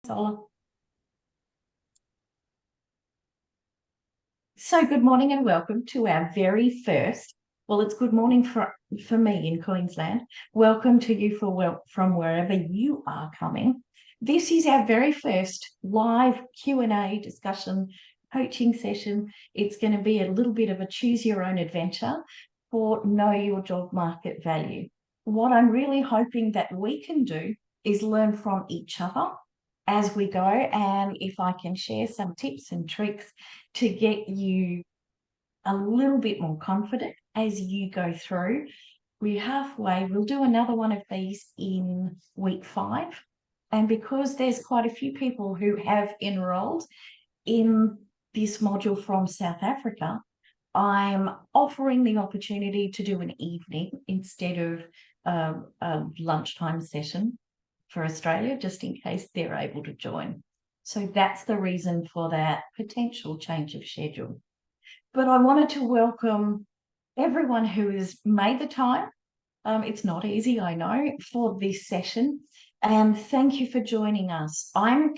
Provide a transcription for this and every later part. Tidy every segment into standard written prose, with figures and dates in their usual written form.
Solar. So good morning and welcome to our very first, well, it's good morning for me in Queensland. Welcome to you from wherever you are coming. This is our very first live Q&A discussion coaching session. It's going to be a little bit of a choose your own adventure for Know Your Job Market Value. What I'm really hoping that we can do is learn from each other as we go, and if I can share some tips and tricks to get you a little bit more confident as you go through. We're halfway. We'll do another one of these in week 5. And because there's quite a few people who have enrolled in this module from South Africa, I'm offering the opportunity to do an evening instead of a lunchtime session for Australia, just in case they're able to join. So that's the reason for that potential change of schedule. But I wanted to welcome everyone who has made the time. It's not easy, I know, for this session. And thank you for joining us. I'm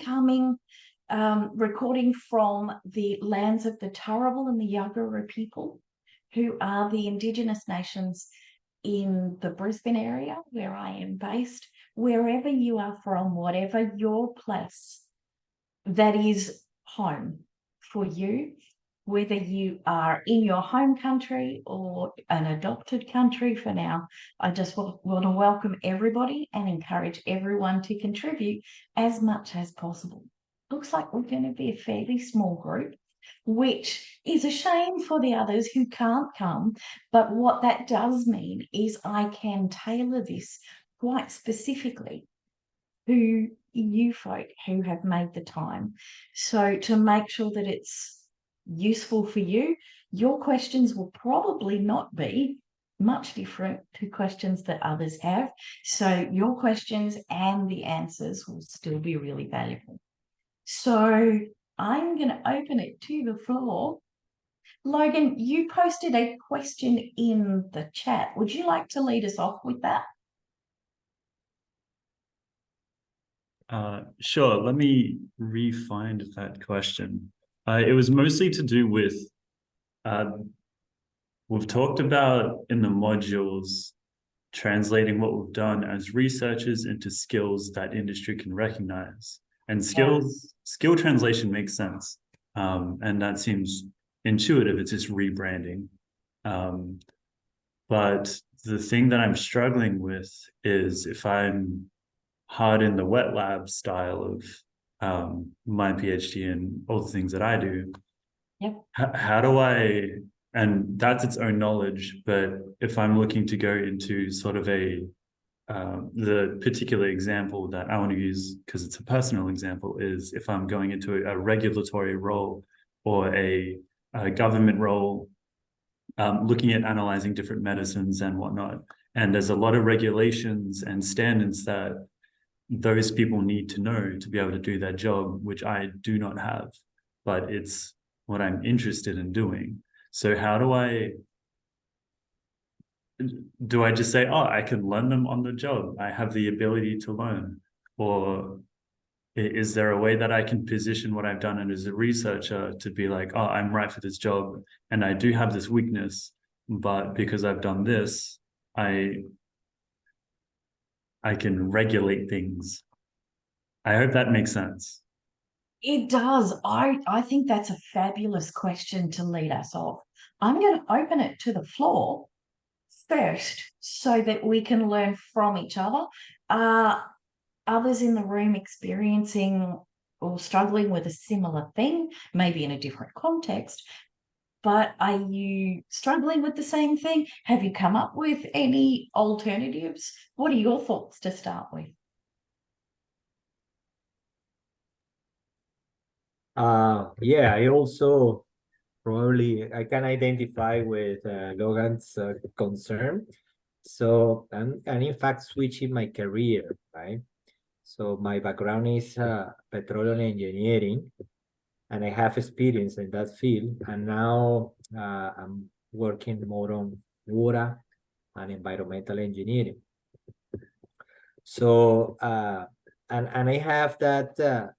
recording from the lands of the Turrbal and the Yagara people, who are the Indigenous nations in the Brisbane area where I am based. Wherever you are from, whatever your place that is home for you, whether you are in your home country or an adopted country for now, I just want to welcome everybody and encourage everyone to contribute as much as possible. Looks like we're going to be a fairly small group, which is a shame for the others who can't come. But what that does mean is I can tailor this quite specifically to you folk who have made the time. So to make sure that it's useful for you, your questions will probably not be much different to questions that others have. So your questions and the answers will still be really valuable. So I'm going to open it to the floor. Logan, you posted a question in the chat. Would you like to lead us off with that? Sure. Let me re-find that question. It was mostly to do with, we've talked about in the modules translating what we've done as researchers into skills that industry can recognize. And skill translation makes sense. And that seems intuitive. It's just rebranding. But the thing that I'm struggling with is if I'm hard in the wet lab style of my PhD and all the things that I do. Yep. How do I, and that's its own knowledge, but if I'm looking to go into sort of the particular example that I want to use, because it's a personal example, is if I'm going into a regulatory role or a government role, looking at analyzing different medicines and whatnot. And there's a lot of regulations and standards that those people need to know to be able to do their job, which I do not have, but it's what I'm interested in doing. So how do I just say, oh, I can learn them on the job, I have the ability to learn? Or is there a way that I can position what I've done and as a researcher to be like, oh, I'm right for this job and I do have this weakness, but because I've done this, I can regulate things. I hope that makes sense. It does. I think that's a fabulous question to lead us off. I'm going to open it to the floor first so that we can learn from each other. Are others in the room experiencing or struggling with a similar thing, maybe in a different context? But are you struggling with the same thing? Have you come up with any alternatives? What are your thoughts to start with? Yeah, I also probably I can identify with Logan's concern. So I'm in fact switching my career, right? So my background is petroleum engineering, and I have experience in that field. And now I'm working more on water and environmental engineering. So and I have the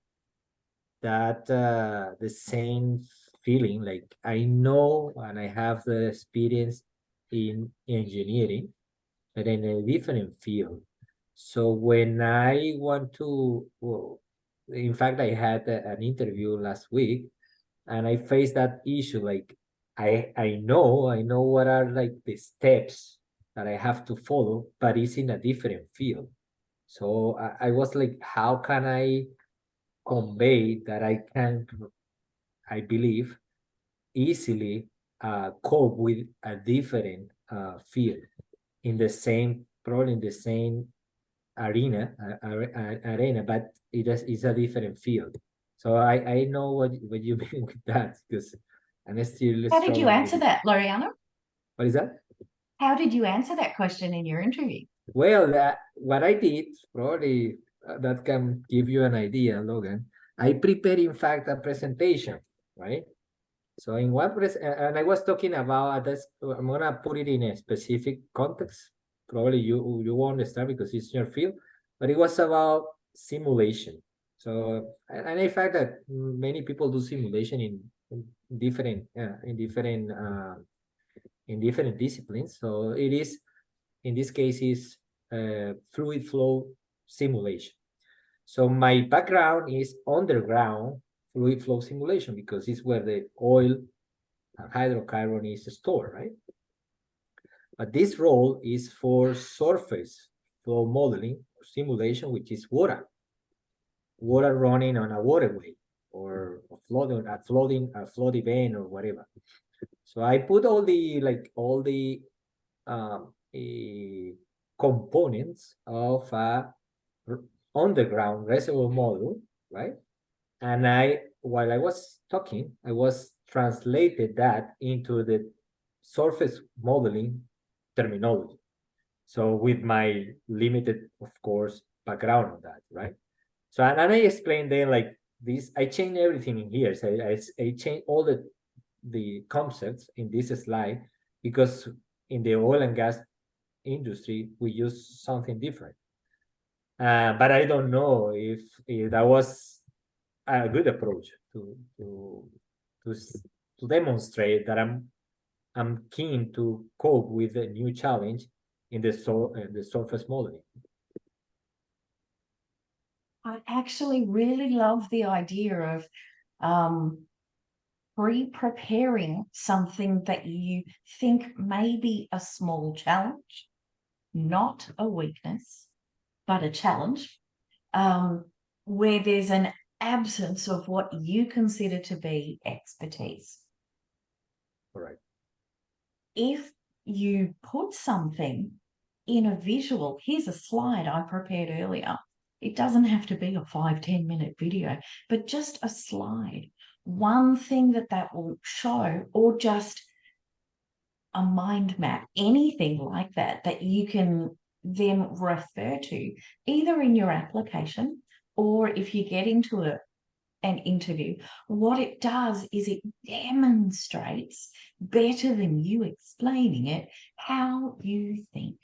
same feeling, like I know and I have the experience in engineering, but in a different field. So when I want to, well, in fact, I had an interview last week, and I faced that issue. Like I know what are like the steps that I have to follow, but it's in a different field. So I was like, how can I convey that I can, I believe, easily cope with a different field in the same, probably in the same arena, but it's a different field. So I know what you mean with that, because I'm still How did you struggling with answer it. that, Loriana? What is that? How did you answer that question in your interview? Well, what I did, probably that can give you an idea, Logan. I prepared, in fact, a presentation, right? So in one and I was talking about this. I'm gonna put it in a specific context. Probably you won't understand because it's your field, but it was about simulation. So and I find that many people do simulation in different in different disciplines. So it is, in this case, is fluid flow simulation. So my background is underground fluid flow simulation, because it's where the oil and hydrocarbon is stored, right? But this role is for surface flow modeling or simulation, which is water running on a waterway, or a flood event, or whatever. So I put all the components of a underground reservoir model, right? And while I was talking, I was translated that into the surface modeling terminology. So with my limited, of course, background on that, right? So and I explained then, like, this, I changed everything in here. So I changed all the concepts in this slide, because in the oil and gas industry we use something different. But I don't know if that was a good approach to to demonstrate that I'm keen to cope with a new challenge in the surface modeling. I actually really love the idea of pre-preparing something that you think may be a small challenge, not a weakness, but a challenge, where there's an absence of what you consider to be expertise. All right. If you put something in a visual, here's a slide I prepared earlier. It doesn't have to be a 5-10 minute video, but just a slide. One thing that will show, or just a mind map, anything like that you can then refer to either in your application, or if you get into an interview, what it does is it demonstrates, better than you explaining it, how you think.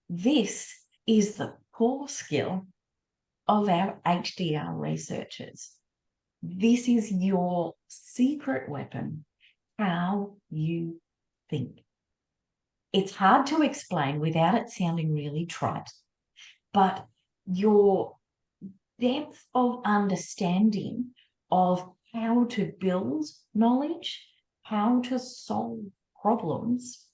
This is the core skill of our HDR researchers. This is your secret weapon, how you think. It's hard to explain without it sounding really trite, but your depth of understanding of how to build knowledge, how to solve problems,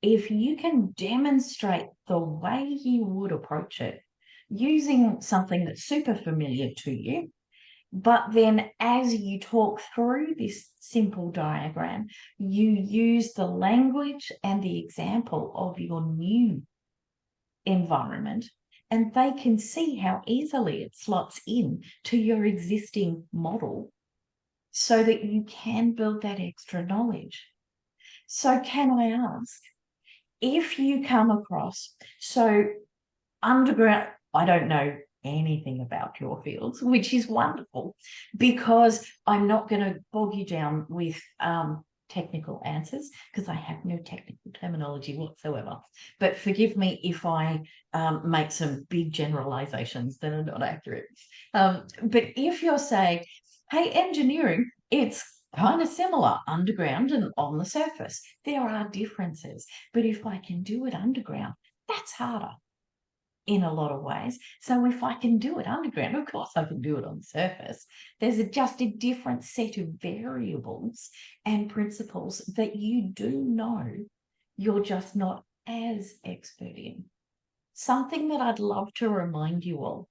if you can demonstrate the way you would approach it using something that's super familiar to you, but then as you talk through this simple diagram, you use the language and the example of your new environment, and they can see how easily it slots in to your existing model, so that you can build that extra knowledge. So can I ask, if you come across, so underground, I don't know anything about your fields, which is wonderful, because I'm not going to bog you down with technical answers because I have no technical terminology whatsoever. But forgive me if I make some big generalizations that are not accurate. But if you're saying, hey, engineering, it's kind of similar underground and on the surface. There are differences. But if I can do it underground, that's harder in a lot of ways. So if I can do it underground, of course I can do it on the surface. There's just a different set of variables and principles that you do know you're just not as expert in. Something that I'd love to remind you of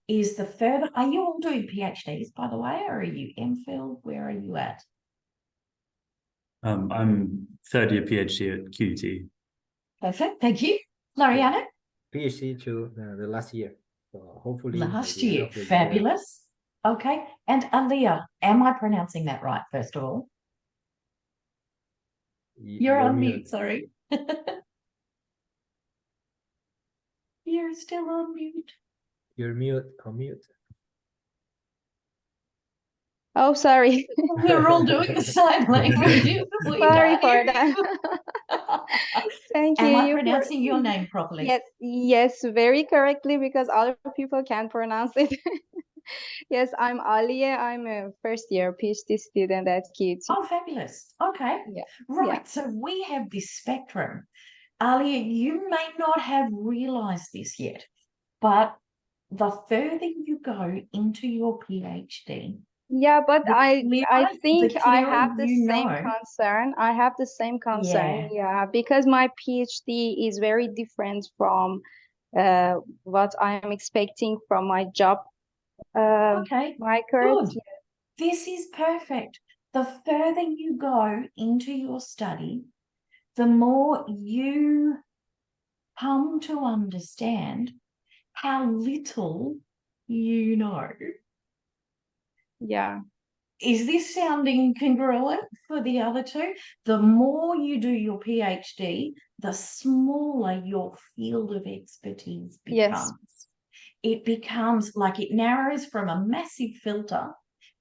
is the further, are you all doing PhDs, by the way, or are you MPhil? Where are you at? I'm third year PhD at QUT. Perfect, thank you. Lariana? PhD to the last year. So hopefully by Last the end year, of the year. fabulous. Okay, and Aaliyah, am I pronouncing that right, first of all? You're on mute, sorry. You're still on mute. You're mute, unmute. Oh, sorry. We're all doing the sign language. We Sorry can't for hear that. you. Thank Am I you for pronouncing your name properly? yes, very correctly because other people can't pronounce it. Yes, I'm Aliye. I'm a first year PhD student at QT. Oh, fabulous. Okay. Yeah. Right. Yeah. So we have this spectrum. Alia, you may not have realized this yet, but the further you go into your PhD, Yeah, but I think the I clearer have the you same know. concern. I have the same concern. Yeah, because my PhD is very different from what I am expecting from my job. Okay, My current. good. This is perfect. The further you go into your study, the more you come to understand how little you know. Yeah. Is this sounding congruent for the other two? The more you do your PhD, the smaller your field of expertise becomes. Yes. It becomes like it narrows from a massive filter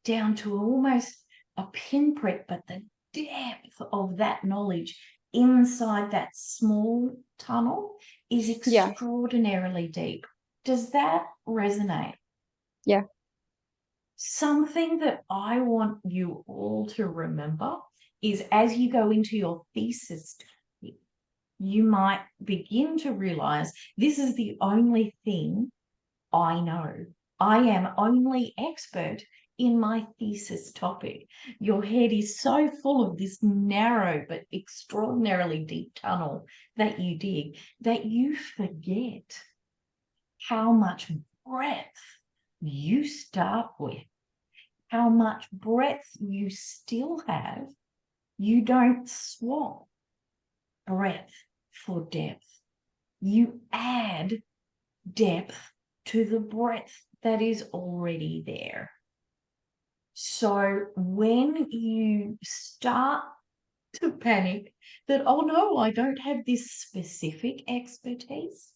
down to almost a pinprick, but the depth of that knowledge inside that small tunnel is extraordinarily deep. Does that resonate? Yeah. Something that I want you all to remember is as you go into your thesis, you might begin to realize this is the only thing I know. I am only expert in my thesis topic. Your head is so full of this narrow but extraordinarily deep tunnel that you dig that you forget how much breadth you start with, how much breadth you still have. You don't swap breadth for depth. You add depth to the breadth that is already there. So when you start to panic that, oh no, I don't have this specific expertise,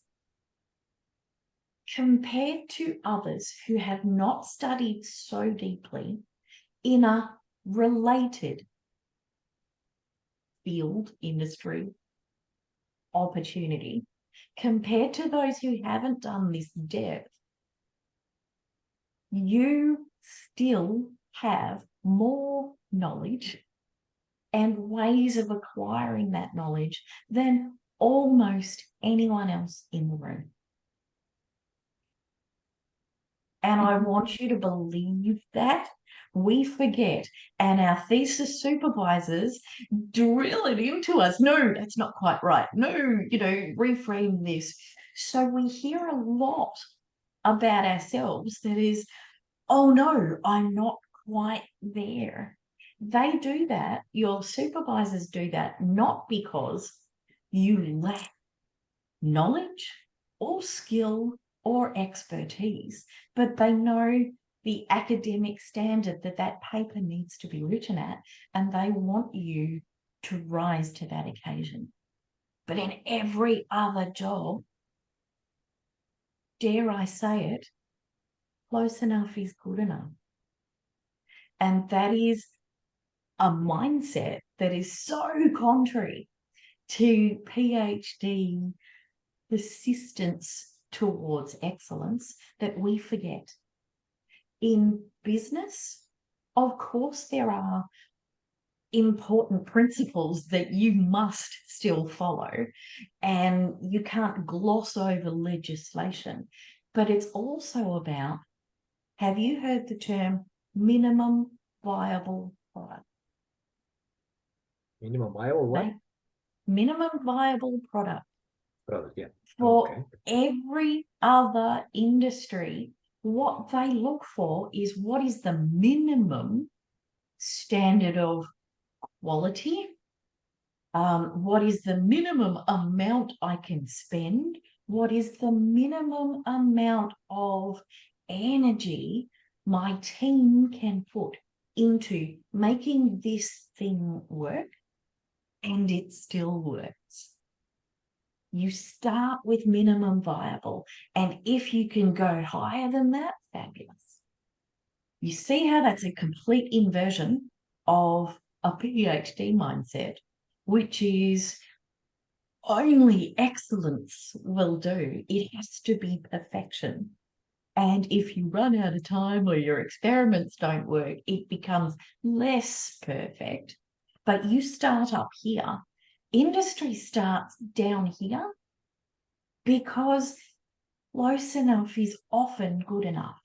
compared to others who have not studied so deeply in a related field, industry, opportunity, compared to those who haven't done this depth, you still have more knowledge and ways of acquiring that knowledge than almost anyone else in the room. And I want you to believe that. We forget, and our thesis supervisors drill it into us. No, that's not quite right. No, reframe this. So we hear a lot about ourselves that is, oh no, I'm not quite there. They do that, your supervisors do that, not because you lack knowledge or skill or expertise, but they know the academic standard that paper needs to be written at, and they want you to rise to that occasion. But in every other job, dare I say it, close enough is good enough. And that is a mindset that is so contrary to PhD persistence towards excellence that we forget. In business, of course, there are important principles that you must still follow, and you can't gloss over legislation. But it's also about, have you heard the term minimum viable product? Minimum viable what? Right? Minimum viable product. Product, yeah. For Okay. every other industry, what they look for is what is the minimum standard of quality, what is the minimum amount I can spend, what is the minimum amount of energy my team can put into making this thing work, and it still works. You start with minimum viable, and if you can go higher than that, fabulous. You see how that's a complete inversion of a PhD mindset, which is only excellence will do. It has to be perfection. And if you run out of time or your experiments don't work, it becomes less perfect. But you start up here. Industry starts down here because close enough is often good enough.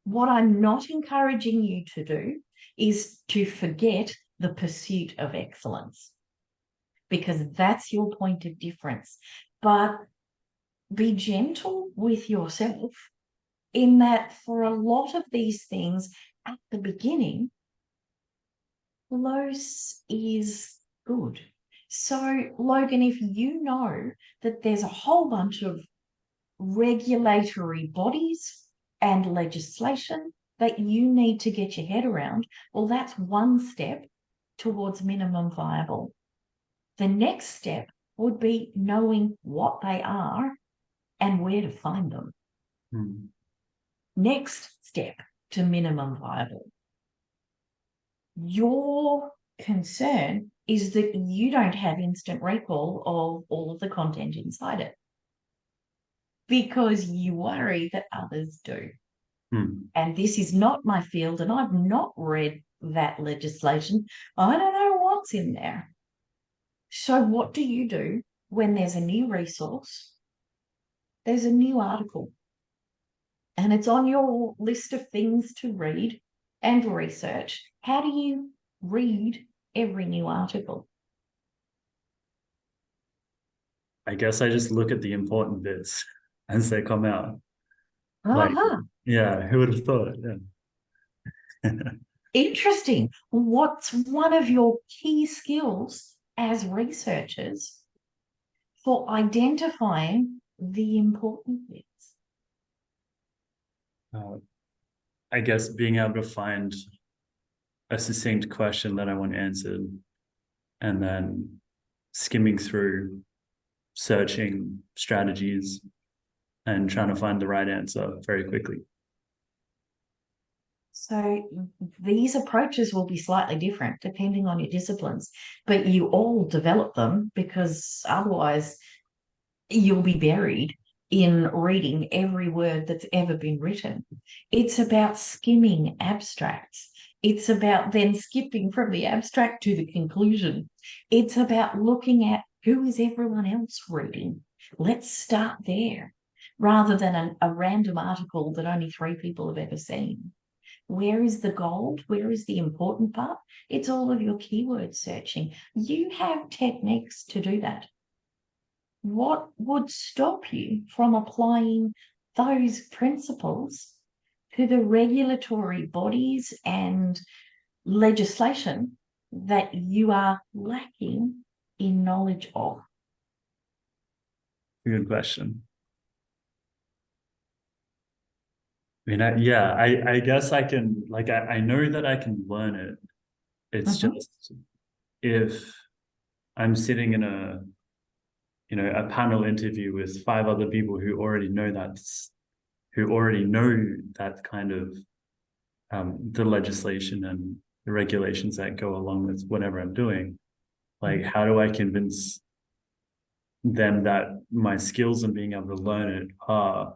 What I'm not encouraging you to do is to forget the pursuit of excellence, because that's your point of difference. But be gentle with yourself in that for a lot of these things at the beginning, close is good. So, Logan, if you know that there's a whole bunch of regulatory bodies and legislation that you need to get your head around, well, that's one step towards minimum viable. The next step would be knowing what they are and where to find them. Next step to minimum viable. Your concern is that you don't have instant recall of all of the content inside it, because you worry that others do. And this is not my field, and I've not read that legislation. I don't know what's in there. So what do you do when there's a new resource, there's a new article, and it's on your list of things to read and research? How do you read every new article? I guess I just look at the important bits as they come out. Like, yeah, who would have thought? Yeah. Interesting. What's one of your key skills as researchers for identifying the important bits? I guess being able to find a succinct question that I want answered, and then skimming through, searching strategies, and trying to find the right answer very quickly. So these approaches will be slightly different depending on your disciplines, but you all develop them, because otherwise you'll be buried in reading every word that's ever been written. It's about skimming abstracts. It's about then skipping from the abstract to the conclusion. It's about looking at who is everyone else reading. Let's start there, rather than a random article that only 3 people have ever seen. Where is the gold? Where is the important part? It's all of your keyword searching. You have techniques to do that. What would stop you from applying those principles to the regulatory bodies and legislation that you are lacking in knowledge of? Good question. I mean, I guess I can, like, I know that I can learn it. It's just, if I'm sitting in a panel interview with 5 other people who already know that kind of the legislation the regulations that go along with whatever I'm doing. Like, how do I convince them that my skills and being able to learn it are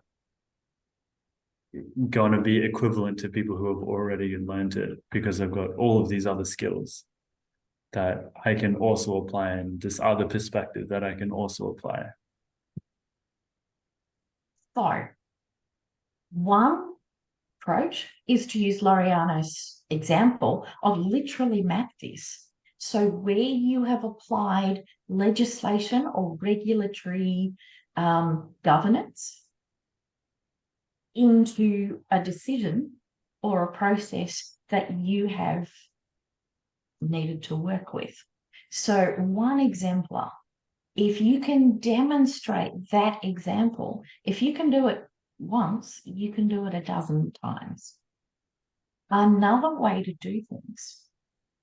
going to be equivalent to people who have already learned it, because I've got all of these other skills that I can also apply, and this other perspective that I can also apply. So, one approach is to use Laureano's example of literally map this. So where you have applied legislation or regulatory governance into a decision or a process that you have needed to work with. So one exemplar, if you can demonstrate that example, if you can do it once, you can do it a dozen times. Another way to do things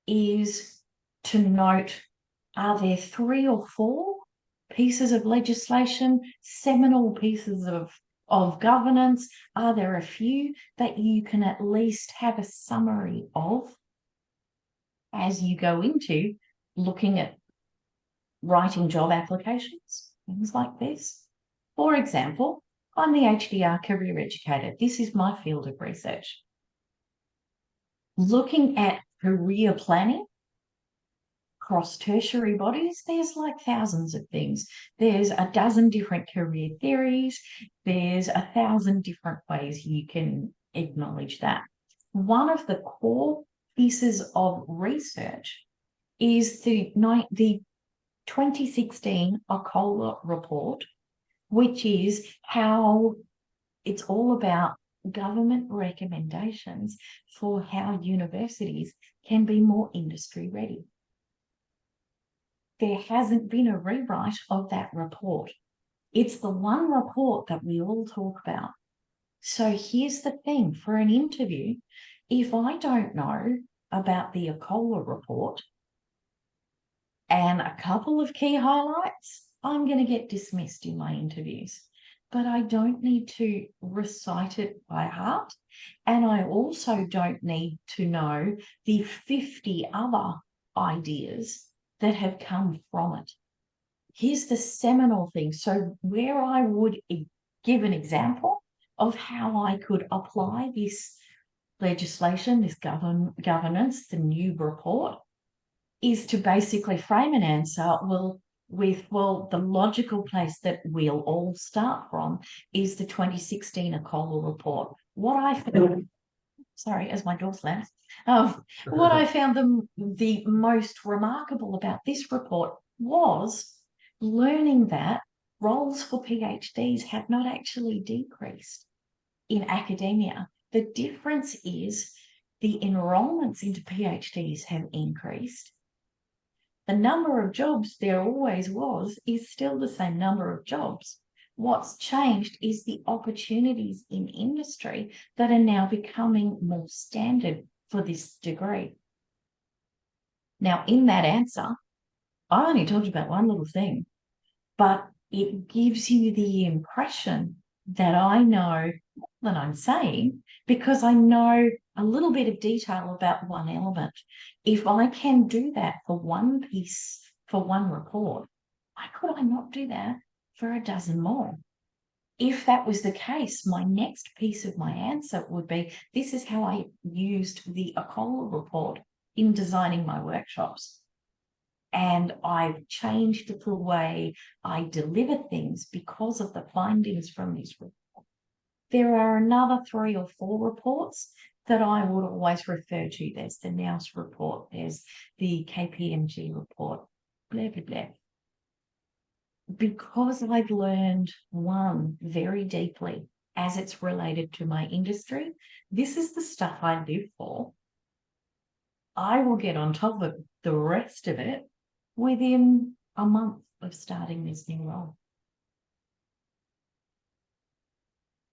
is to note, are there 3 or 4 pieces of legislation, seminal pieces of governance? Are there a few that you can at least have a summary of as you go into looking at writing job applications, things like this? For example, I'm the HDR career educator. This is my field of research. Looking at career planning across tertiary bodies, there's like thousands of things. There's a dozen different career theories. There's 1,000 different ways you can acknowledge that. One of the core pieces of research is the 2016 ACOLA report, which is how it's all about government recommendations for how universities can be more industry ready. There hasn't been a rewrite of that report. It's the one report that we all talk about. So here's the thing, for an interview, if I don't know about the ACOLA report and a couple of key highlights, I'm going to get dismissed in my interviews. But I don't need to recite it by heart. And I also don't need to know the 50 other ideas that have come from it. Here's the seminal thing. So where I would give an example of how I could apply this legislation, this governance, the new report, is to basically frame an answer the logical place that we'll all start from is the 2016 ACOLA report. What I found, sorry, as my door slams, what I found the most remarkable about this report was learning that roles for PhDs have not actually decreased in academia. The difference is the enrollments into PhDs have increased. The number of jobs there always was is still the same number of jobs. What's changed is the opportunities in industry that are now becoming more standard for this degree. Now, in that answer, I only talked about one little thing, but it gives you the impression that I know more than I'm saying because I know a little bit of detail about one element. If I can do that for one piece, for one report, why could I not do that for a dozen more? If that was the case, my next piece of my answer would be, this is how I used the ACOLA report in designing my workshops. And I've changed the way I deliver things because of the findings from this report. There are another 3 or 4 reports that I would always refer to. There's the NOUS report, there's the KPMG report, blah, blah, blah. Because I've learned one very deeply as it's related to my industry, this is the stuff I live for. I will get on top of the rest of it within a month of starting this new role.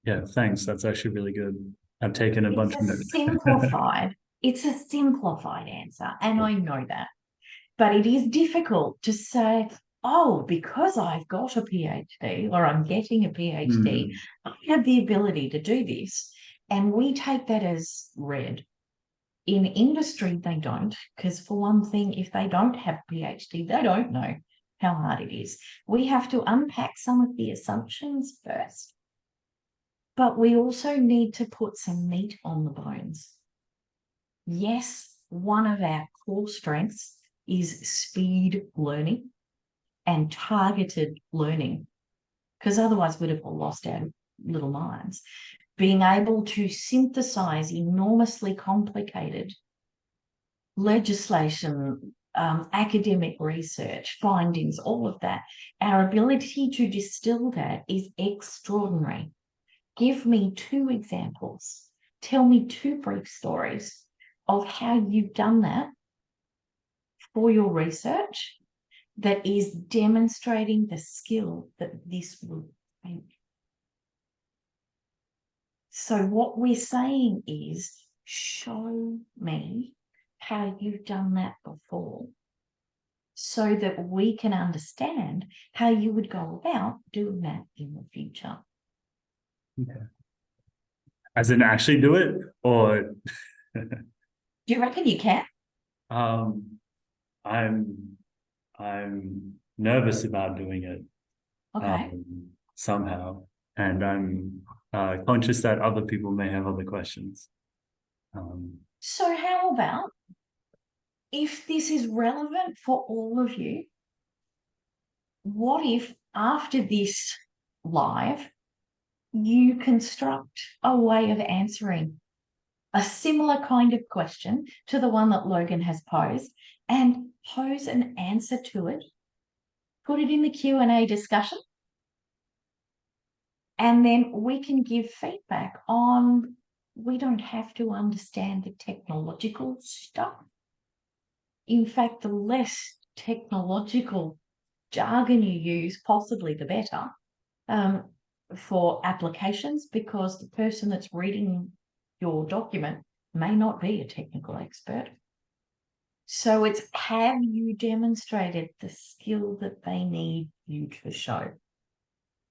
Yeah, thanks. That's actually really good. I've taken a bunch of notes. It's a simplified answer, and I know that. But it is difficult to say, oh, because I've got a PhD or I'm getting a PhD, I have the ability to do this. And we take that as read. In industry, they don't, because for one thing, if they don't have a PhD, they don't know how hard it is. We have to unpack some of the assumptions first, but we also need to put some meat on the bones. Yes, one of our core strengths is speed learning and targeted learning, because otherwise we'd have all lost our little minds. Being able to synthesize enormously complicated legislation, academic research, findings, all of that, our ability to distill that is extraordinary. Give me 2 examples. Tell me 2 brief stories of how you've done that for your research that is demonstrating the skill that this will take. So what we're saying is, show me how you've done that before, so that we can understand how you would go about doing that in the future. Okay. As in actually do it, or Do you reckon you can? I'm nervous about doing it. Okay. Somehow, and I'm conscious that other people may have other questions. So how about, if this is relevant for all of you, what if after this live, you construct a way of answering a similar kind of question to the one that Logan has posed, and pose an answer to it, put it in the Q&A discussion, and then we can give feedback on, we don't have to understand the technological stuff. In fact, the less technological jargon you use, possibly the better, for applications, because the person that's reading your document may not be a technical expert. So it's, have you demonstrated the skill that they need you to show?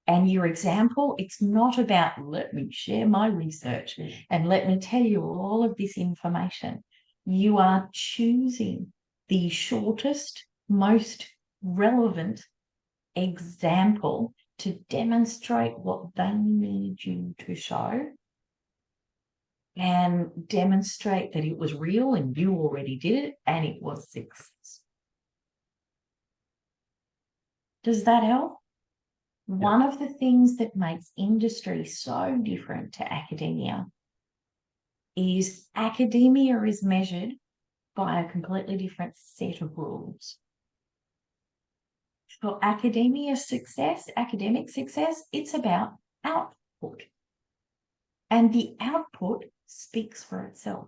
And your example, it's not about, let me share my research and let me tell you all of this information. You are choosing the shortest, most relevant example to demonstrate what they need you to show, and demonstrate that it was real and you already did it and it was success. Does that help? Yeah. One of the things that makes industry so different to academia is academia is measured by a completely different set of rules. For academic success, it's about output. And the output speaks for itself.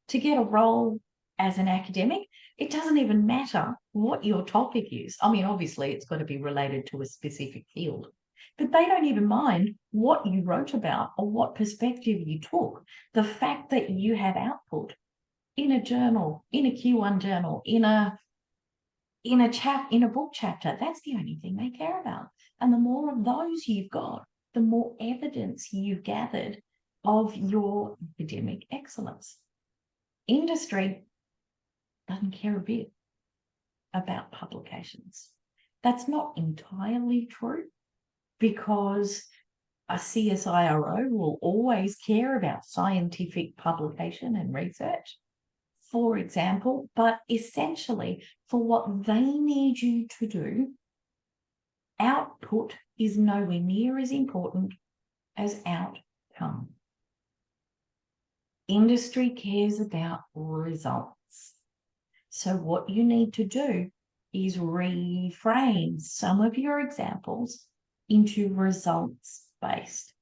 To get a role as an academic, it doesn't even matter what your topic is. I mean, obviously, it's got to be related to a specific field, but they don't even mind what you wrote about or what perspective you took. The fact that you have output in a journal, in a Q1 journal, in a book chapter, that's the only thing they care about. And the more of those you've got, the more evidence you've gathered of your academic excellence. Industry doesn't care a bit about publications. That's not entirely true, because a CSIRO will always care about scientific publication and research, for example, but essentially for what they need you to do, output is nowhere near as important as outcome. Industry cares about results. So what you need to do is reframe some of your examples into results-based.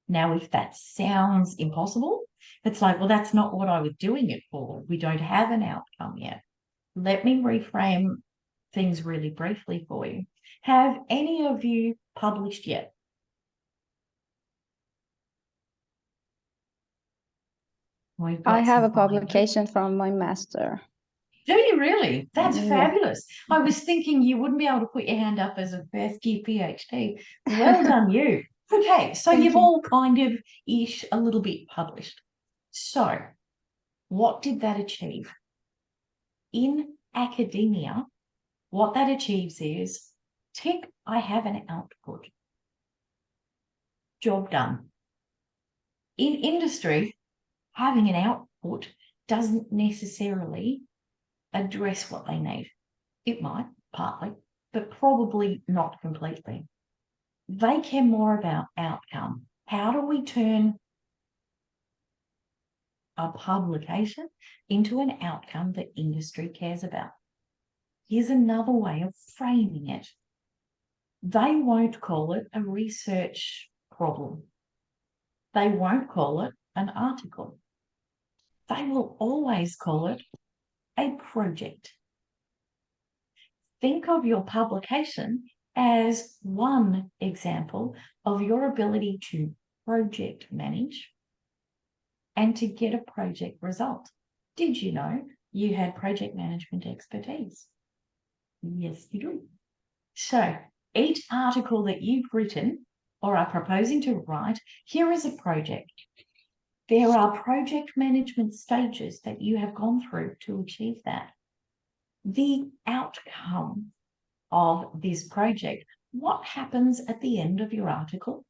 Now, if that sounds impossible, it's like, well, that's not what I was doing it for. We don't have an outcome yet. Let me reframe things really briefly for you. Have any of you published yet? I have a publication from my master. Do you really? That's fabulous. I was thinking you wouldn't be able to put your hand up as a first year PhD. Well done, you. Okay, so you've all kind of ish a little bit published. So What did that achieve? In academia, what that achieves is, tick, I have an output. Job done. In industry, having an output doesn't necessarily address what they need. It might, partly, but probably not completely. They care more about outcome. How do we turn a publication into an outcome that industry cares about? Here's another way of framing it. They won't call it a research problem. They won't call it an article. They will always call it a project. Think of your publication as one example of your ability to project manage and to get a project result. Did you know you had project management expertise? Yes, you do. So each article that you've written or are proposing to write, here is a project. There are project management stages that you have gone through to achieve that. The outcome of this project, what happens at the end of your article?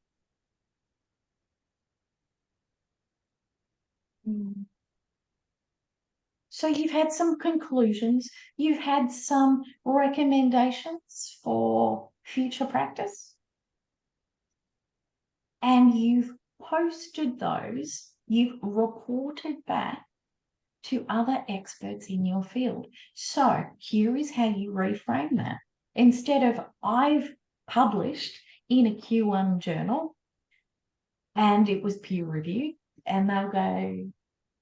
So you've had some conclusions, you've had some recommendations for future practice, and you've posted those, you've reported back to other experts in your field. So here is how you reframe that. Instead of I've published in a Q1 journal and it was peer reviewed, and they'll go,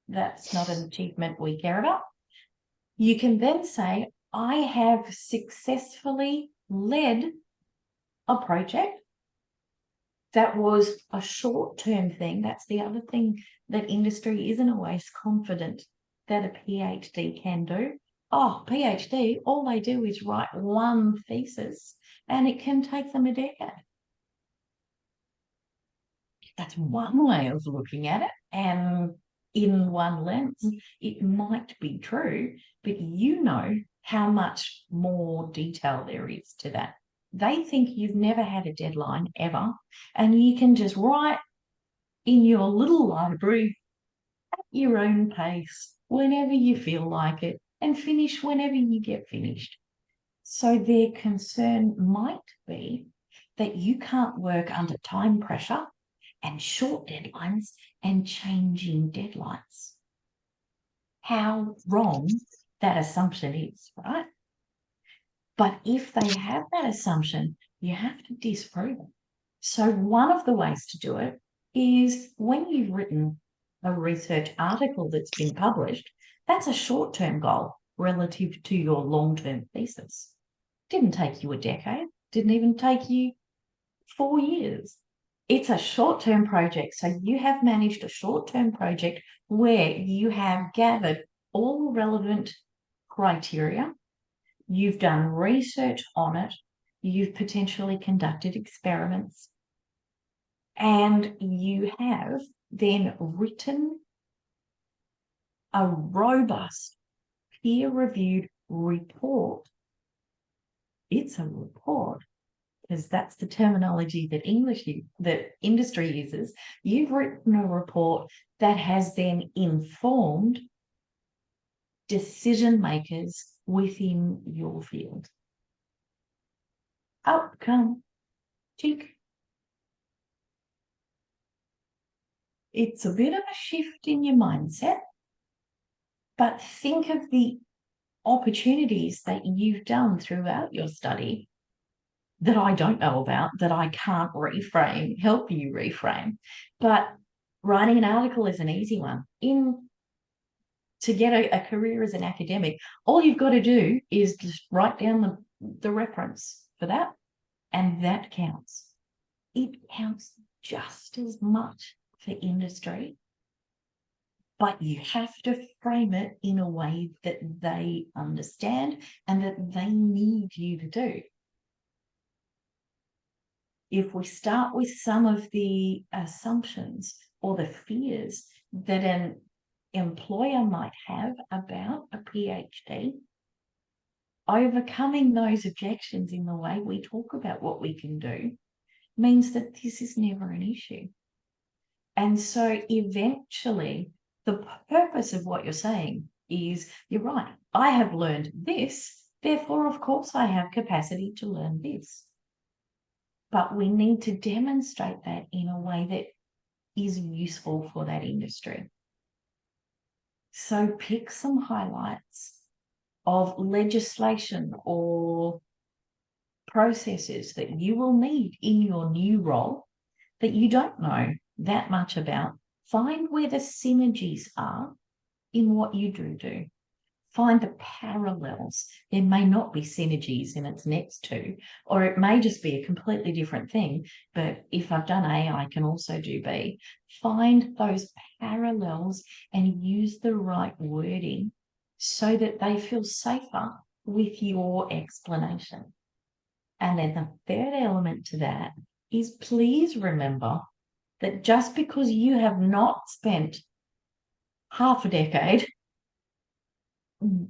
that's not an achievement we care about. You can then say, I have successfully led a project that was a short-term thing. That's the other thing that industry isn't always confident that a PhD can do. Oh, PhD, all they do is write one thesis and it can take them a decade. That's one way of looking at it. And in one lens, it might be true, but you know how much more detail there is to that. They think you've never had a deadline ever, and you can just write in your little library at your own pace, whenever you feel like it, and finish whenever you get finished. So their concern might be that you can't work under time pressure and short deadlines and changing deadlines. How wrong that assumption is, right? But if they have that assumption, you have to disprove it. So one of the ways to do it is when you've written a research article that's been published, that's a short-term goal relative to your long-term thesis. Didn't take you a decade, didn't even take you 4 years. It's a short-term project. So you have managed a short-term project where you have gathered all relevant criteria, you've done research on it, you've potentially conducted experiments, and you have then written a robust, peer-reviewed report. It's a report, because that's the terminology that industry uses. You've written a report that has then informed decision makers within your field. Outcome, tick. It's a bit of a shift in your mindset, but think of the opportunities that you've done throughout your study that I don't know about, that I can't reframe, help you reframe. But writing an article is an easy one. To get a career as an academic, all you've got to do is just write down the reference for that, and that counts. It counts just as much for industry, but you have to frame it in a way that they understand and that they need you to do. If we start with some of the assumptions or the fears that an employer might have about a PhD, overcoming those objections in the way we talk about what we can do means that this is never an issue. And so eventually, the purpose of what you're saying is, you're right, I have learned this, therefore, of course, I have capacity to learn this. But we need to demonstrate that in a way that is useful for that industry. So pick some highlights of legislation or processes that you will need in your new role that you don't know that much about. Find where the synergies are in what you do. Find the parallels. There may not be synergies in its next to, or it may just be a completely different thing. But if I've done A, I can also do B. Find those parallels and use the right wording so that they feel safer with your explanation. And then the third element to that is, please remember that just because you have not spent half a decade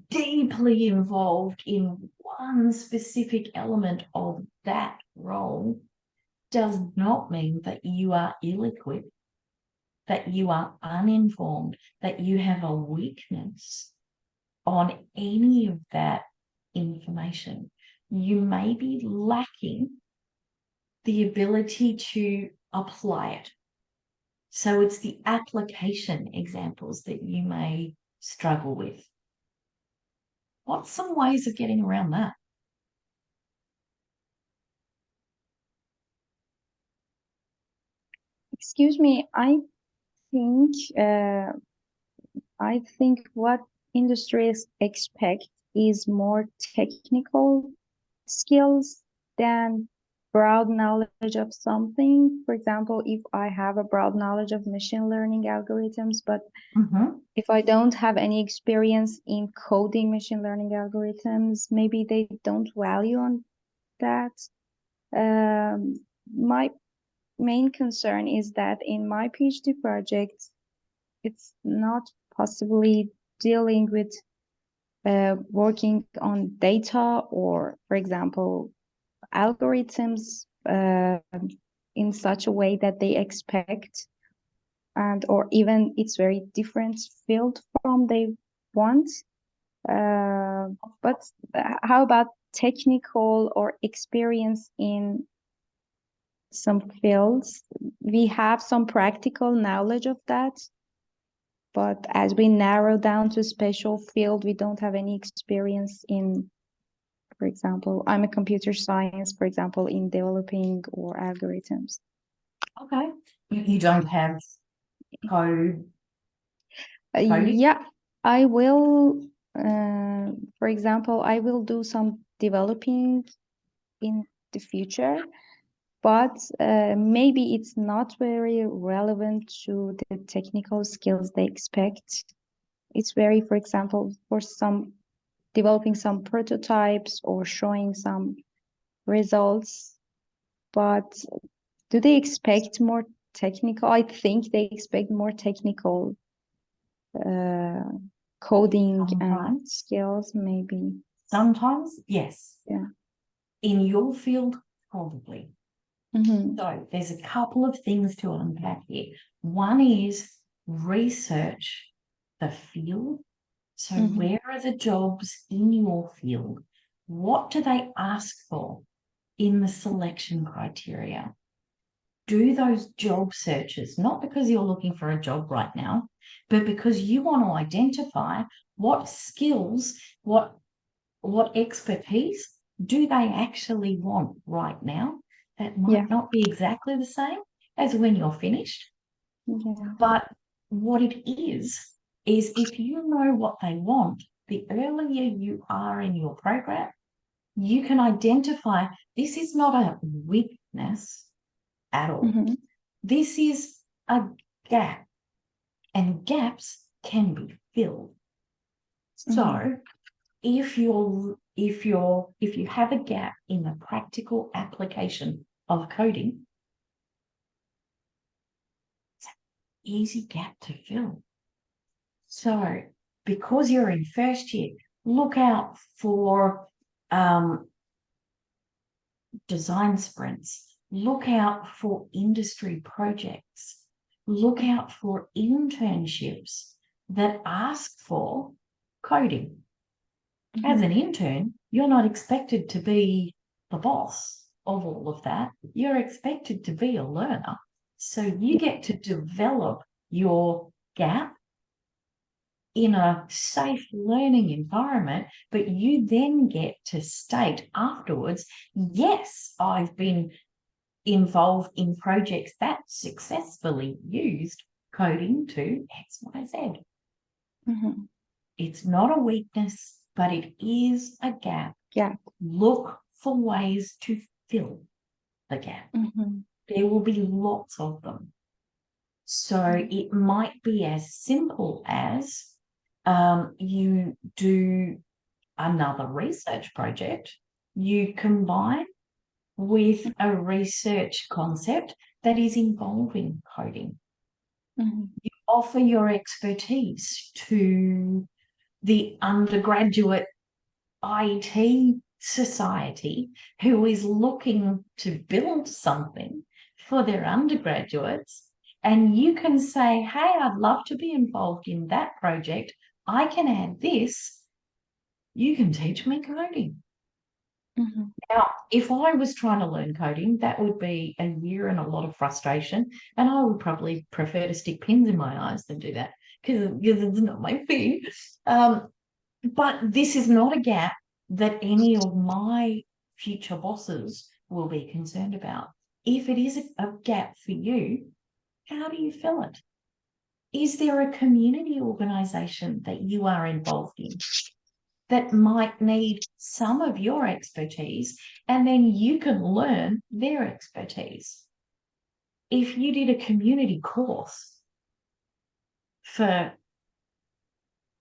deeply involved in one specific element of that role does not mean that you are ill-equipped, that you are uninformed, that you have a weakness on any of that information. You may be lacking the ability to apply it. So it's the application examples that you may struggle with. What's some ways of getting around that? Excuse me, think I think what industries expect is more technical skills than broad knowledge of something. For example, if I have a broad knowledge of machine learning algorithms, but if I don't have any experience in coding machine learning algorithms, maybe they don't value on that. My main concern is that in my PhD project, it's not possibly dealing with working on data or, for example, algorithms in such a way that they expect, and or even it's very different field from they want. But how about technical or experience in some fields? We have some practical knowledge of that, but as we narrow down to a special field, we don't have any experience in, for example, I'm a computer science, for example, in developing or algorithms. Okay. You don't have code? Yeah, I will, for example, I will do some developing in the future, but maybe it's not very relevant to the technical skills they expect. It's very, for example, for some developing some prototypes or showing some results, but do they expect more technical? I think they expect more technical coding and skills, maybe. Sometimes, yes. Yeah. In your field, probably. So there's a couple of things to unpack here. One is research the field. So where are the jobs in your field? What do they ask for in the selection criteria? Do those job searches, not because you're looking for a job right now, but because you want to identify what skills, what expertise do they actually want right now that might not be exactly the same as when you're finished. But what it is if you know what they want, the earlier you are in your program, you can identify this is not a weakness at all. This is a gap, and gaps can be filled. So if you have a gap in the practical application of coding, it's an easy gap to fill. So because you're in first year, look out for design sprints, look out for industry projects, look out for internships that ask for coding. As an intern, you're not expected to be the boss of all of that. You're expected to be a learner. So you get to develop your gap in a safe learning environment, but you then get to state afterwards, yes, I've been involved in projects that successfully used coding to X, Y, Z. It's not a weakness, but it is a gap. Yeah. Look for ways to fill the gap. There will be lots of them. So it might be as simple as you do another research project, you combine with a research concept that is involving coding. You offer your expertise to the undergraduate IT society who is looking to build something for their undergraduates, and you can say, hey, I'd love to be involved in that project. I can add this. You can teach me coding. Now, if I was trying to learn coding, that would be a year and a lot of frustration, and I would probably prefer to stick pins in my eyes than do that because it's not my thing. But this is not a gap that any of my future bosses will be concerned about. If it is a gap for you, how do you fill it? Is there a community organisation that you are involved in that might need some of your expertise, and then you can learn their expertise? If you did a community course for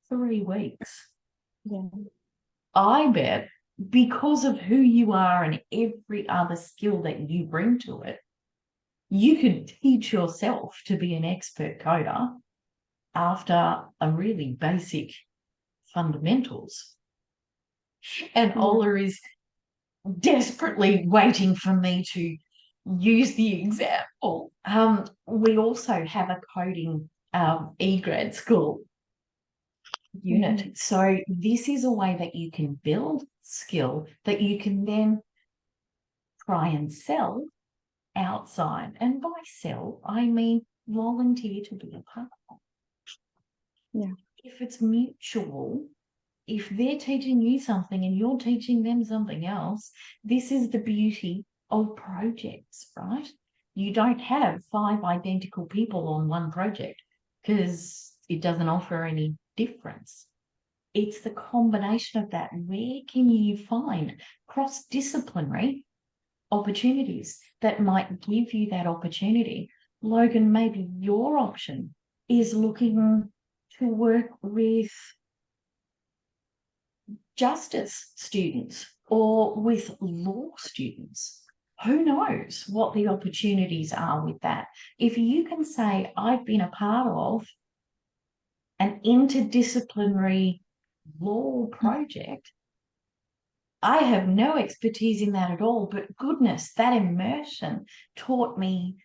3 weeks, I bet because of who you are and every other skill that you bring to it, you could teach yourself to be an expert coder after a really basic fundamentals. And Ola is desperately waiting for me to use the example. We also have a coding eGrad school unit. So this is a way that you can build skill that you can then try and sell outside. And by sell, I mean volunteer to be a part of. If it's mutual, if they're teaching you something and you're teaching them something else, this is the beauty of projects, right? You don't have 5 identical people on one project because it doesn't offer any difference. It's the combination of that. Where can you find cross-disciplinary opportunities that might give you that opportunity? Logan, maybe your option is looking to work with justice students or with law students. Who knows what the opportunities are with that? If you can say, I've been a part of an interdisciplinary law project, I have no expertise in that at all, but goodness, that immersion taught me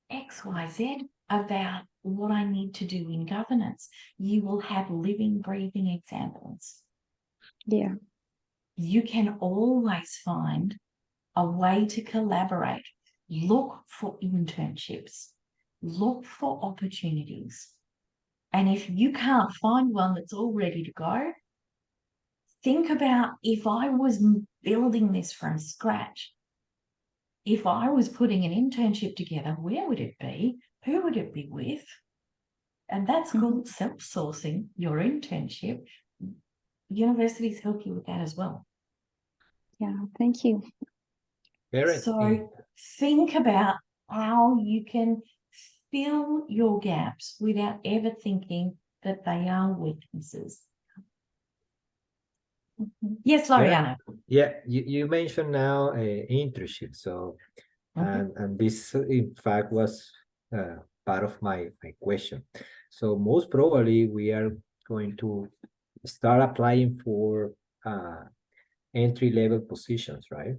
X, Y, Z about what I need to do in governance. You will have living, breathing examples. Yeah. You can always find a way to collaborate. Look for internships. Look for opportunities. And if you can't find one that's all ready to go, think about, if I was building this from scratch, if I was putting an internship together, where would it be? Who would it be with? And that's called self-sourcing your internship. Universities help you with that as well. Yeah, thank you. So think about how you can fill your gaps without ever thinking that they are weaknesses. Yes, Loriana. Yeah, you mentioned now internship. So, and this in fact was part of my question. So most probably we are going to start applying for entry-level positions, right?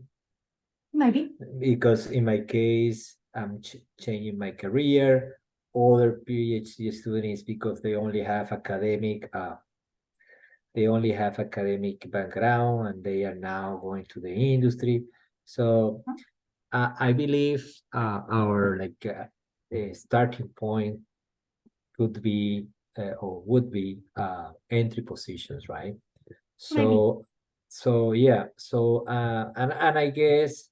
Maybe. Because in my case, I'm changing my career. Other PhD students, because they only have academic background and they are now going to the industry. So I believe our starting point could be or would be entry positions, right? So yeah. So and I guess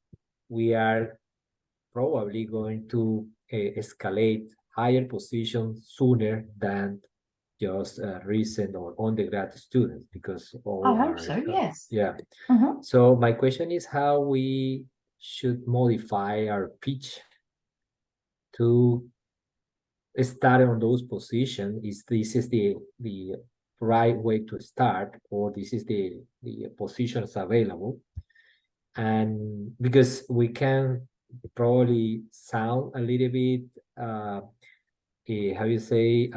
we are probably going to escalate higher positions sooner than just recent or undergrad students, because all I hope are so, yes. yeah. Mhm. So my question is how we should modify our pitch to start on those positions. Is this is the right way to start, or this is the positions available? And because we can probably sound a little bit how you say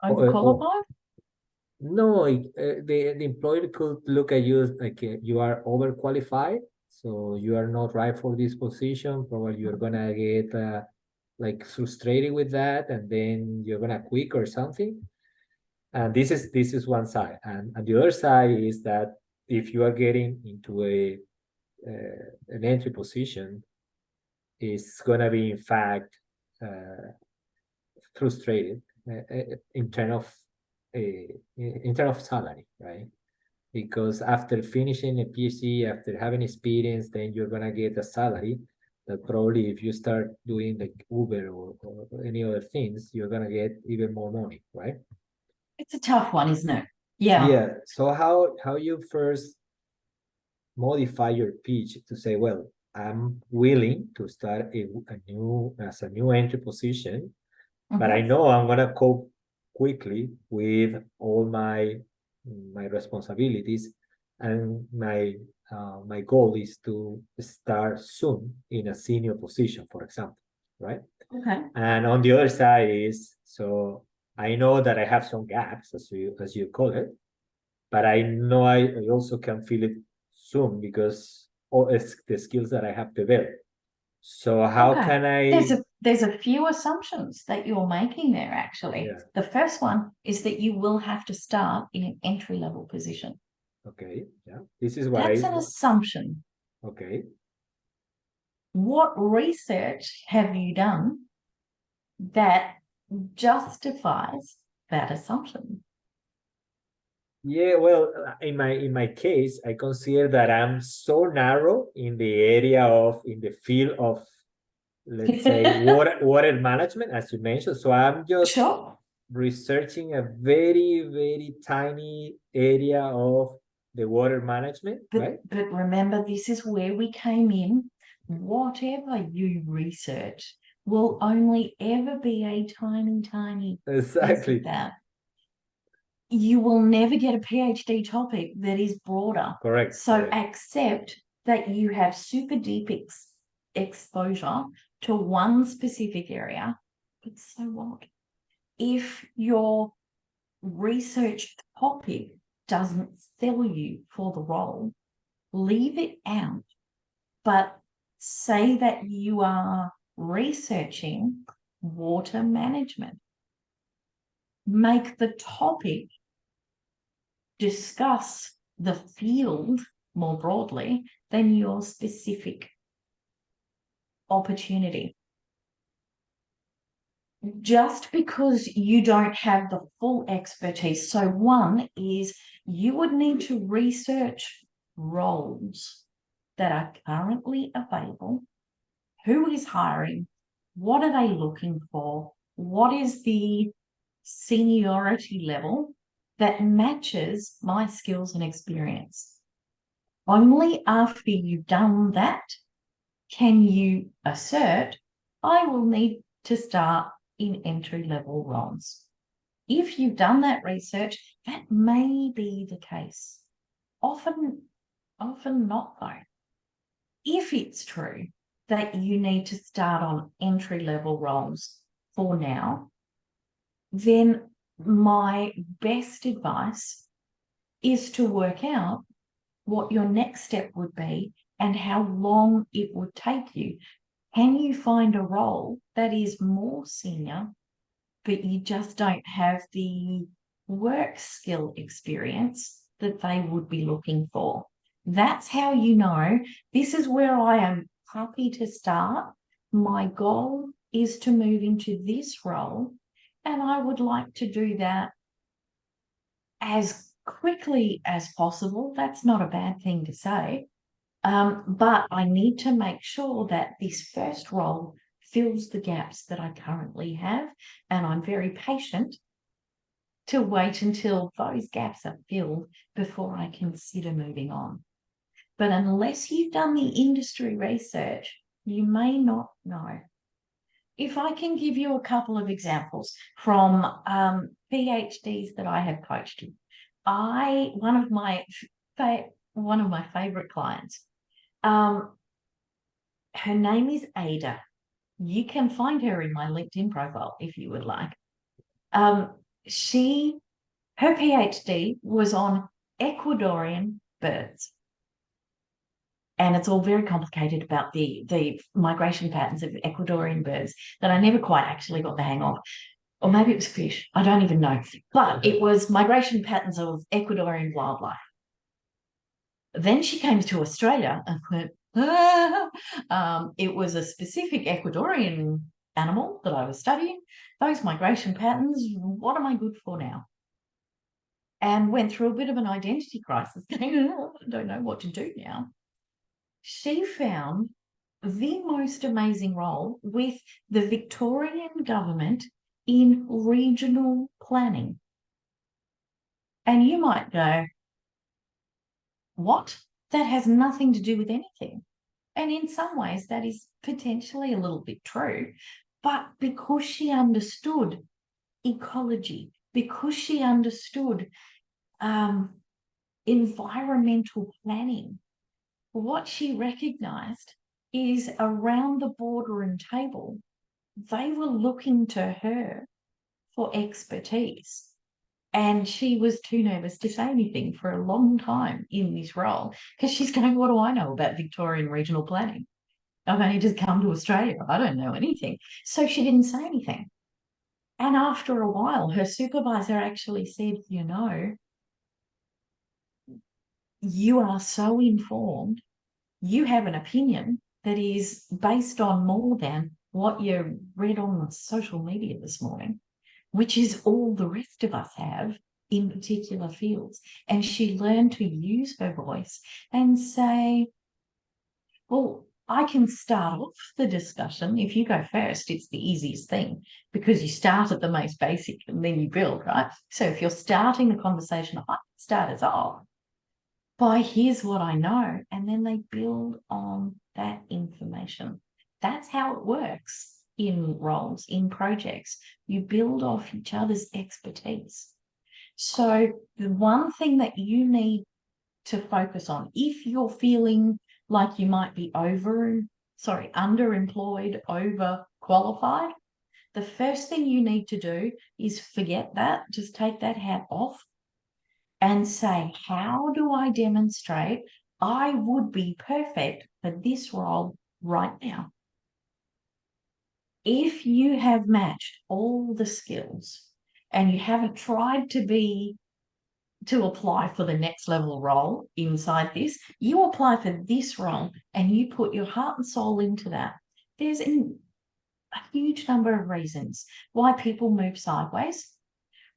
Overqualified? no, the employer could look at you like you are overqualified, so you are not right for this position. Probably you're gonna get like frustrated with that, and then you're gonna quit or something. And this is one side, and the other side is that if you are getting into an entry position, it's gonna be in fact frustrated in terms of salary, right? Because after finishing a PhD, after having experience, then you're gonna get a salary that probably if you start doing like Uber or any other things, you're gonna get even more money, right? It's a tough one, isn't it? Yeah. Yeah. So how you first modify your pitch to say, well, I'm willing to start a new entry position, but I know I'm gonna cope quickly with all my responsibilities, and my goal is to start soon in a senior position, for example, right? Okay. And on the other side is, so I know that I have some gaps, as you call it, but I know I also can feel it soon because all the skills that I have developed. So how Okay. can I? There's a few assumptions that you're making there, actually. Yeah. The first one is that you will have to start in an entry-level position. Okay, yeah, this is what That's an assumption. Okay. What research have you done that justifies that assumption? Yeah, well, in my case, I consider that I'm so narrow in the area of in the field of, let's say, water management, as you mentioned. So I'm just Sure. researching a very, very tiny area of the water management, right? But remember, this is where we came in. Whatever you research will only ever be a tiny, tiny piece Exactly. of that. You will never get a PhD topic that is broader. Correct. So correct. accept that you have super deep exposure to one specific area. But so what? If your research topic doesn't sell you for the role, leave it out, but say that you are researching water management. Make the topic discuss the field more broadly than your specific opportunity. Just because you don't have the full expertise. So one is you would need to research roles that are currently available. Who is hiring? What are they looking for? What is the seniority level that matches my skills and experience? Only after you've done that can you assert, I will need to start in entry-level roles. If you've done that research, that may be the case. Often not though. If it's true that you need to start on entry-level roles for now, then my best advice is to work out what your next step would be and how long it would take you. Can you find a role that is more senior, but you just don't have the work skill experience that they would be looking for? That's how you know. This is where I am happy to start. My goal is to move into this role, and I would like to do that as quickly as possible. That's not a bad thing to say. But I need to make sure that this first role fills the gaps that I currently have, and I'm very patient to wait until those gaps are filled before I consider moving on. But unless you've done the industry research, you may not know. If I can give you a couple of examples from PhDs that I have coached, one of my favorite clients, her name is Ada. You can find her in my LinkedIn profile if you would like. Her PhD was on Ecuadorian birds. And it's all very complicated about the migration patterns of Ecuadorian birds that I never quite actually got the hang of. Or maybe it was fish. I don't even know. But it was migration patterns of Ecuadorian wildlife. Then she came to Australia and went, it was a specific Ecuadorian animal that I was studying. Those migration patterns, what am I good for now? And went through a bit of an identity crisis, going, I don't know what to do now. She found the most amazing role with the Victorian government in regional planning. And you might go, what? That has nothing to do with anything. And in some ways, that is potentially a little bit true. But because she understood ecology, because she understood environmental planning, what she recognized is around the boardroom table, they were looking to her for expertise. And she was too nervous to say anything for a long time in this role because she's going, what do I know about Victorian regional planning? I've only just come to Australia. I don't know anything. So she didn't say anything. And after a while, her supervisor actually said, you know, you are so informed, you have an opinion that is based on more than what you read on social media this morning, which is all the rest of us have in particular fields. And she learned to use her voice and say, well, I can start off the discussion. If you go first, it's the easiest thing because you start at the most basic and then you build, right? So if you're starting the conversation, I start us off by here's what I know, and then they build on that information. That's how it works in roles, in projects. You build off each other's expertise. So the one thing that you need to focus on, if you're feeling like you might be underemployed, overqualified, the first thing you need to do is forget that, just take that hat off and say, how do I demonstrate I would be perfect for this role right now? If you have matched all the skills and you haven't tried to apply for the next level role inside this, you apply for this role and you put your heart and soul into that. There's a huge number of reasons why people move sideways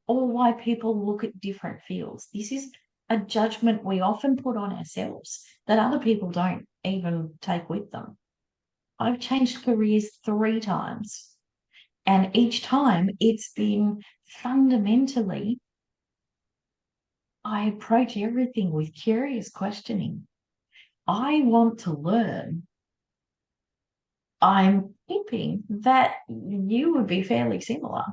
or why people look at different fields. This is a judgment we often put on ourselves that other people don't even take with them. I've changed careers 3 times, and each time it's been fundamentally, I approach everything with curious questioning. I want to learn. I'm thinking that you would be fairly similar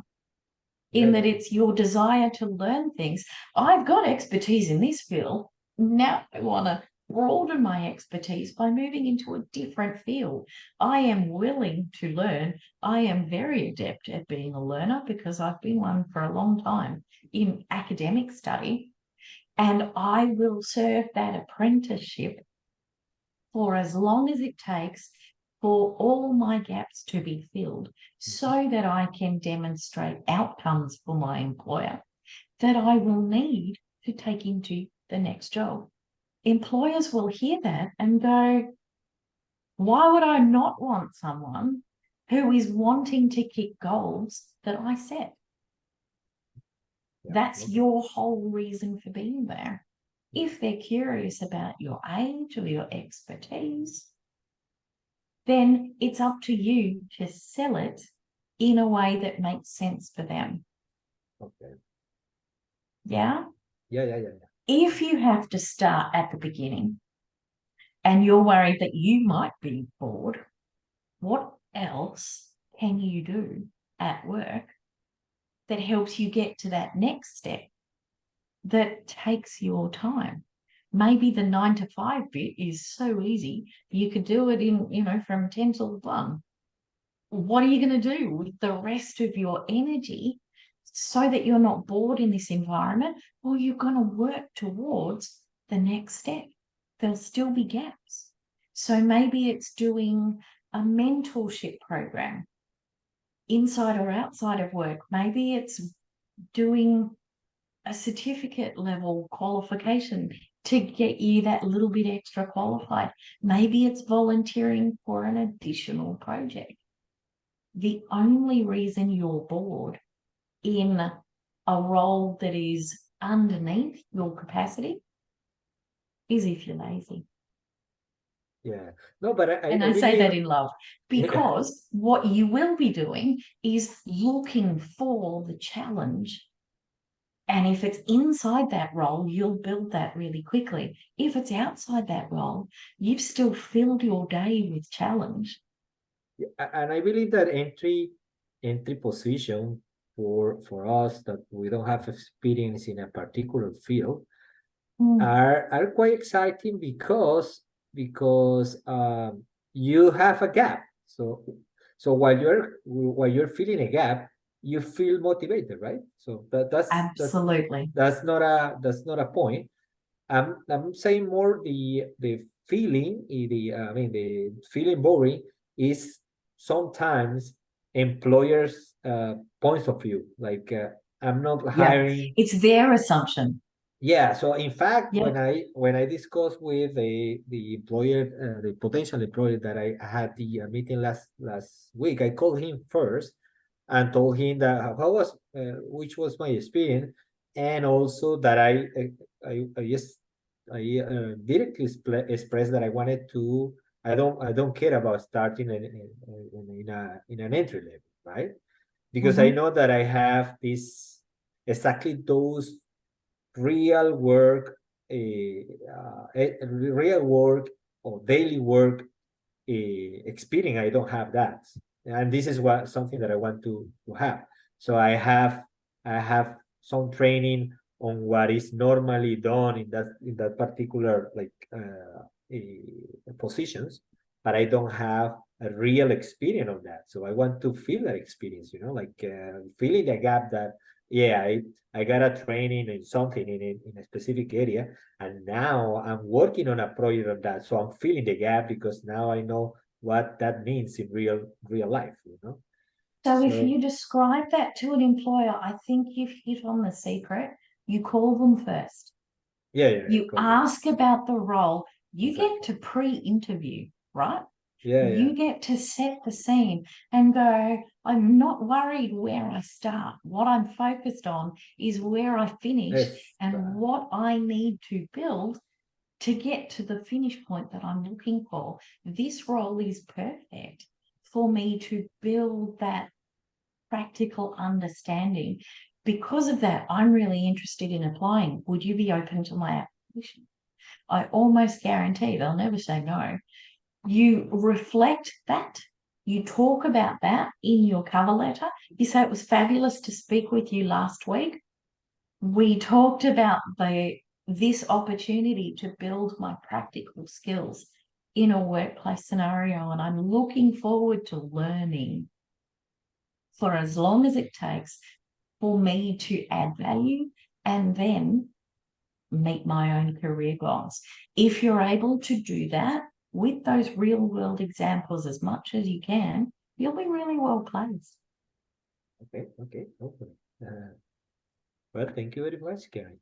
in that it's your desire to learn things. I've got expertise in this field. Now I want to broaden my expertise by moving into a different field. I am willing to learn. I am very adept at being a learner because I've been one for a long time in academic study, and I will serve that apprenticeship for as long as it takes for all my gaps to be filled, so that I can demonstrate outcomes for my employer that I will need to take into the next job. Employers will hear that and go, why would I not want someone who is wanting to kick goals that I set? Yeah, That's okay. your whole reason for being there. If they're curious about your age or your expertise, then it's up to you to sell it in a way that makes sense for them. Okay. Yeah? Yeah. If you have to start at the beginning and you're worried that you might be bored, what else can you do at work that helps you get to that next step that takes your time? Maybe the 9 to 5 bit is so easy, you could do it in, from 10 till 1. What are you going to do with the rest of your energy so that you're not bored in this environment? Well, you're going to work towards the next step. There'll still be gaps. So maybe it's doing a mentorship program inside or outside of work. Maybe it's doing a certificate level qualification to get you that little bit extra qualified. Maybe it's volunteering for an additional project. The only reason you're bored in a role that is underneath your capacity is if you're lazy. Yeah. No, but And I say that in love, because what you will be doing is looking for the challenge. And if it's inside that role, you'll build that really quickly. If it's outside that role, you've still filled your day with challenge. And I believe that entry position for us that we don't have experience in a particular field are quite exciting because you have a gap. So while you're filling a gap, you feel motivated, right? So Absolutely. that's not a point. I'm saying more the feeling, the feeling boring is sometimes employers' points of view. Like I'm not hiring. It's their assumption. Yeah. So in fact, Yep. when I discussed with the employer, the potential employer that I had the meeting last week, I called him first and told him that how was which was my experience, and also that I directly expressed that I wanted to. I don't care about starting in an entry level, right? Because I know that I have this exactly those real work, real work or daily work experience. I don't have that, and this is something that I want to have. So I have some training on what is normally done in that particular positions, but I don't have a real experience of that. So I want to feel that experience, filling the gap that I got a training in something in a specific area, and now I'm working on a project of that. So I'm filling the gap because now I know what that means in real life, So if you describe that to an employer, I think you've hit on the secret. You call them first. You ask about the role. You get to pre-interview, right? You get to set the scene and go, I'm not worried where I start. What I'm focused on is where I finish and what I need to build to get to the finish point that I'm looking for. This role is perfect for me to build that practical understanding. Because of that, I'm really interested in applying. Would you be open to my application? I almost guarantee they'll never say no. You reflect that. You talk about that in your cover letter. You say, it was fabulous to speak with you last week. We talked about the this opportunity to build my practical skills in a workplace scenario. And I'm looking forward to learning for as long as it takes for me to add value and then meet my own career goals. If you're able to do that with those real world examples as much as you can, you'll be really well placed. Okay. Well, thank you very much, Karen.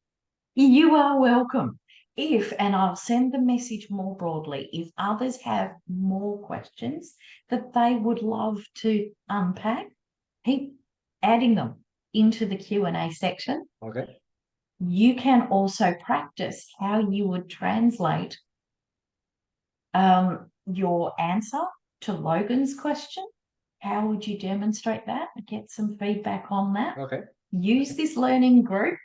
You are welcome. And I'll send the message more broadly, if others have more questions that they would love to unpack, keep adding them into the Q&A section. Okay. You can also practice how you would translate your answer to Logan's question. How would you demonstrate that? Get some feedback on that. Okay. Use this learning group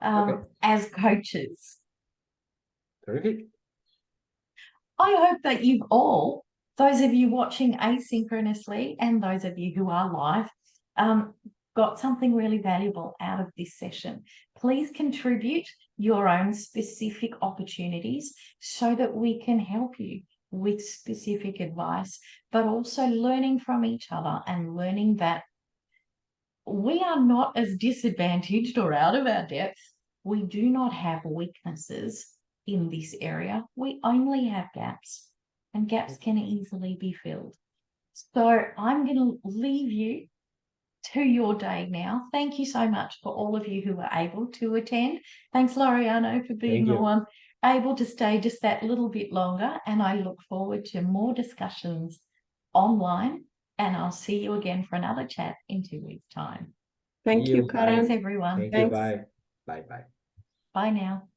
as coaches. Terrific. I hope that you've all, those of you watching asynchronously and those of you who are live, got something really valuable out of this session. Please contribute your own specific opportunities so that we can help you with specific advice, but also learning from each other and learning that we are not as disadvantaged or out of our depth. We do not have weaknesses in this area. We only have gaps, and gaps can easily be filled. So I'm going to leave you to your day now. Thank you so much for all of you who were able to attend. Thanks, Laureano, for being the one able to stay just that little bit longer. And I look forward to more discussions online. And I'll see you again for another chat in 2 weeks' time. Thank you, Karen. Thanks, everyone. Thank you. Bye. Bye. Bye now.